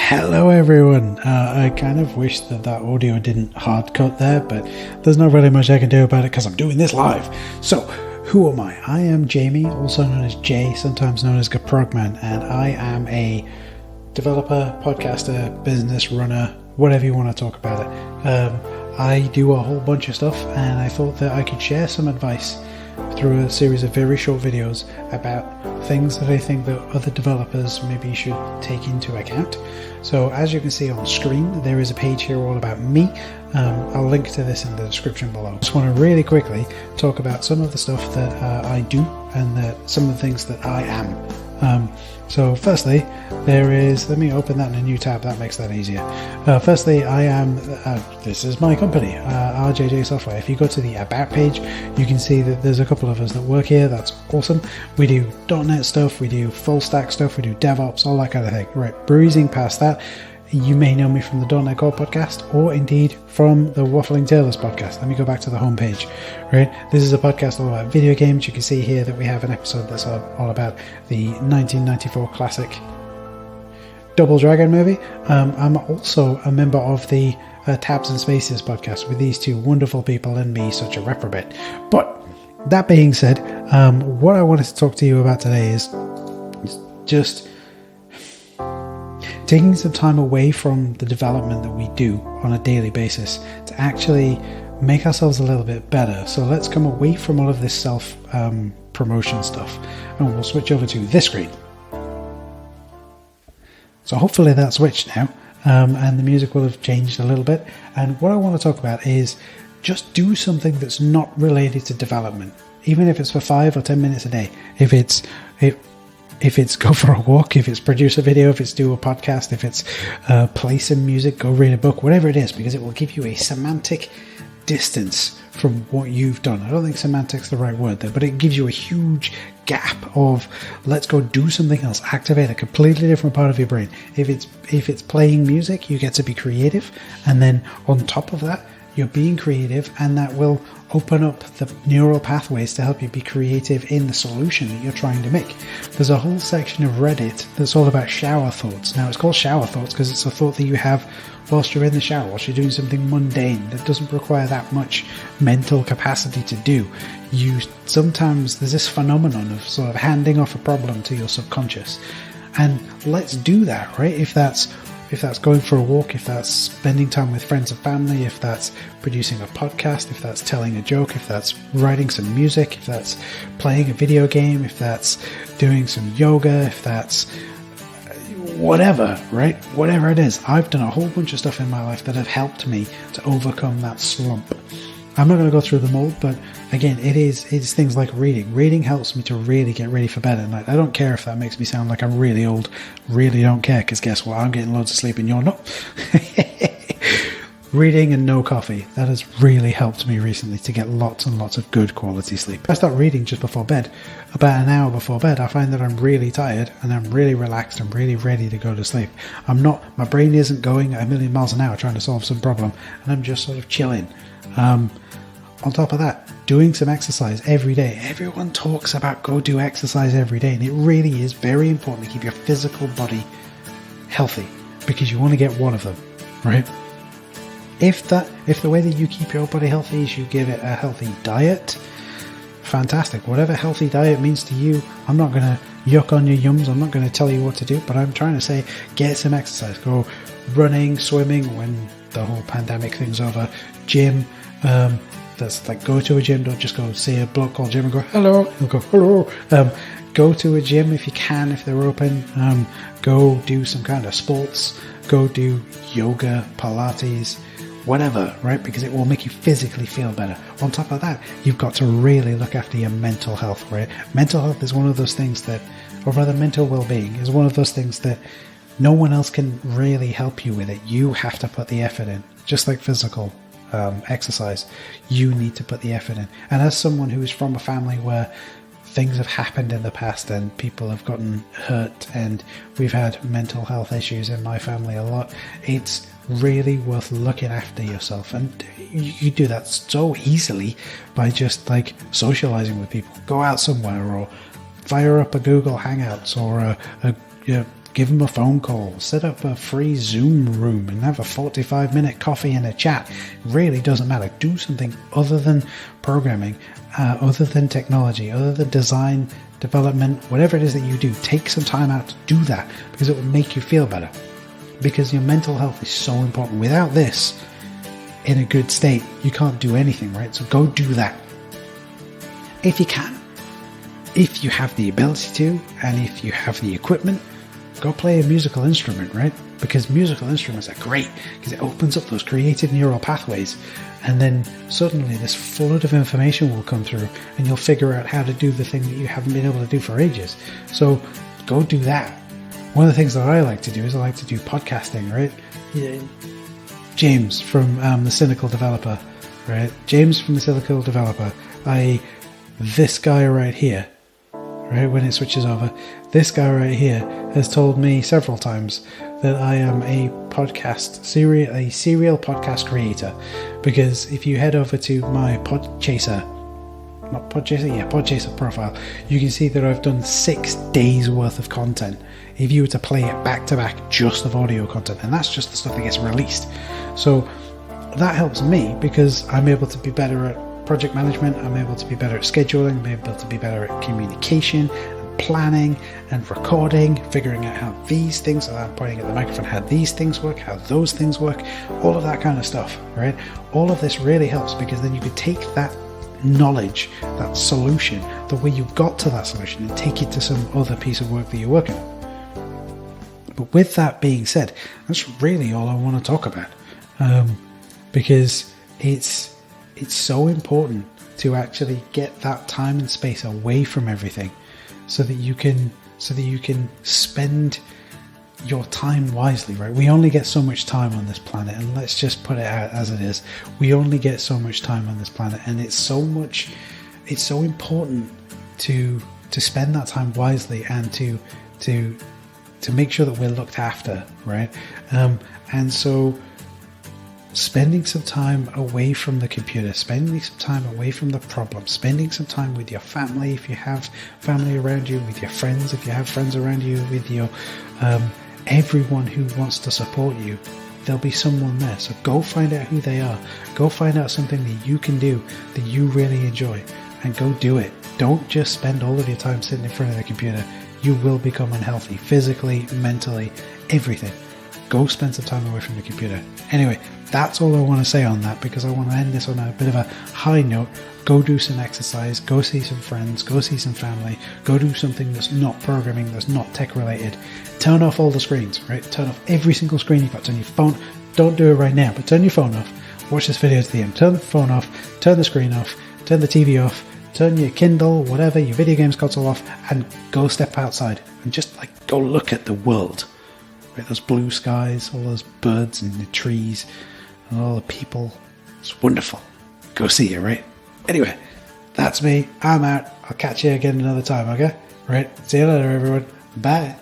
Hello everyone. I kind of wish that audio didn't hard cut there, but there's not really much I can do about it because I'm doing this live. So, who am I? I am Jamie, also known as Jay, sometimes known as Gaprogman, and I am a developer, podcaster, business runner, whatever you want to talk about it. I do a whole bunch of stuff, and I thought that I could share some advice through a series of very short videos about things that I think that other developers maybe should take into account. So as you can see on screen, there is a page here all about me. I'll link to this in the description below. Just want to really quickly talk about some of the stuff that I do and some of the things that I am. So firstly, there is, let me open that in a new tab, that makes that easier. Firstly, I am, this is my company, RJJ Software. If you go to the About page, you can see that there's a couple of us that work here. That's awesome. We do .NET stuff, we do full stack stuff, we do DevOps, all that kind of thing. Right, breezing past that, you may know me from the .NET Core podcast, or indeed from the Waffling Tailors podcast. Let me go back to the homepage. Right, this is a podcast all about video games. You can see here that we have an episode that's all about the 1994 classic Double Dragon movie. I'm also a member of the Tabs and Spaces podcast with these two wonderful people and me, such a reprobate. But that being said, what I wanted to talk to you about today is just taking some time away from the development that we do on a daily basis to actually make ourselves a little bit better. So let's come away from all of this self promotion stuff, and we'll switch over to this screen. So hopefully that switched now, and the music will have changed a little bit. And what I want to talk about is just do something that's not related to development, even if it's for 5 or 10 minutes a day. If it's go for a walk, if it's produce a video, if it's do a podcast, if it's play some music, go read a book, whatever it is, because it will give you a semantic distance from what you've done. I don't think semantic's the right word there, but it gives you a huge gap of let's go do something else, activate a completely different part of your brain. If it's playing music, you get to be creative, and then on top of that, you're being creative, and that will open up the neural pathways to help you be creative in the solution that you're trying to make. There's a whole section of Reddit that's all about shower thoughts. Now, it's called shower thoughts because it's a thought that you have whilst you're in the shower, whilst you're doing something mundane that doesn't require that much mental capacity to do. Sometimes there's this phenomenon of sort of handing off a problem to your subconscious, and let's do that, right? If that's going for a walk, if that's spending time with friends and family, if that's producing a podcast, if that's telling a joke, if that's writing some music, if that's playing a video game, if that's doing some yoga, if that's whatever, right? Whatever it is. I've done a whole bunch of stuff in my life that have helped me to overcome that slump. I'm not going to go through them all, but again, it's things like reading. Reading helps me to really get ready for bed at night. I don't care if that makes me sound like I'm really old. Really don't care, because guess what? I'm getting loads of sleep and you're not. Reading and no coffee. That has really helped me recently to get lots and lots of good quality sleep. If I start reading just before bed, about an hour before bed, I find that I'm really tired and I'm really relaxed and really ready to go to sleep. My brain isn't going at 1,000,000 miles an hour trying to solve some problem, and I'm just sort of chilling. On top of that, doing some exercise every day. Everyone talks about go do exercise every day, and it really is very important to keep your physical body healthy, because you want to get one of them, right? If the way that you keep your body healthy is you give it a healthy diet, fantastic. Whatever healthy diet means to you, I'm not going to yuck on your yums. I'm not going to tell you what to do, but I'm trying to say get some exercise. Go running, swimming when the whole pandemic thing's over, gym. That's like go to a gym. Don't just go see a bloke called Jim and go hello. He'll go hello. Go to a gym if you can, if they're open. Go do some kind of sports. Go do yoga, Pilates, whatever, right? Because it will make you physically feel better. On top of that, you've got to really look after your mental health, right? Mental health is one of those things that, or rather mental well-being is one of those things that no one else can really help you with it. You have to put the effort in, just like physical exercise. You need to put the effort in. And as someone who is from a family where things have happened in the past and people have gotten hurt and we've had mental health issues in my family a lot, it's really worth looking after yourself. And you do that so easily by just like socializing with people. Go out somewhere or fire up a Google Hangouts or give them a phone call, set up a free Zoom room and have a 45-minute coffee and a chat. It really doesn't matter. Do something other than programming, other than technology, other than design, development, whatever it is that you do. Take some time out to do that because it will make you feel better. Because your mental health is so important. Without this in a good state, you can't do anything, right? So go do that. If you can. If you have the ability to, and if you have the equipment, go play a musical instrument, right? Because musical instruments are great because it opens up those creative neural pathways, and then suddenly this flood of information will come through and you'll figure out how to do the thing that you haven't been able to do for ages. So go do that. One of the things that I like to do is I like to do podcasting, right? Yeah. James from the Cynical Developer, right? James from the Cynical Developer. This guy right here, right, when it switches over, this guy right here has told me several times that I am a serial podcast creator, because if you head over to my Podchaser profile, you can see that I've done 6 days worth of content. If you were to play it back to back, just of audio content, and that's just the stuff that gets released. So that helps me because I'm able to be better at project management, I'm able to be better at scheduling, I'm able to be better at communication and planning and recording, figuring out how these things, I'm pointing at the microphone, how these things work, how those things work, all of that kind of stuff, right? All of this really helps because then you could take that knowledge, that solution, the way you got to that solution, and take it to some other piece of work that you're working on. But with that being said, that's really all I want to talk about, because it's so important to actually get that time and space away from everything, so that you can spend your time wisely, right? We only get so much time on this planet, and let's just put it out as it is. We only get so much time on this planet, and it's so important to spend that time wisely and to make sure that we're looked after, right? And so spending some time away from the computer, spending some time away from the problem, spending some time with your family, if you have family around you, with your friends, if you have friends around you, with your everyone who wants to support you, there'll be someone there. So go find out who they are. Go find out something that you can do that you really enjoy, and go do it. Don't just spend all of your time sitting in front of the computer. You will become unhealthy, physically, mentally, everything. Go spend some time away from the computer. Anyway, that's all I want to say on that, because I want to end this on a bit of a high note. Go do some exercise, go see some friends, go see some family, go do something that's not programming, that's not tech related. Turn off all the screens, right? Turn off every single screen you've got. Turn your phone, don't do it right now, but turn your phone off. Watch this video to the end. Turn the phone off, turn the screen off, turn the TV off, turn your Kindle, whatever, your video games console off, and go step outside and just go look at the world. Right? Those blue skies, all those birds and the trees and all the people. It's wonderful. Go see it, right? Anyway, that's me. I'm out. I'll catch you again another time, okay? Right? See you later, everyone. Bye.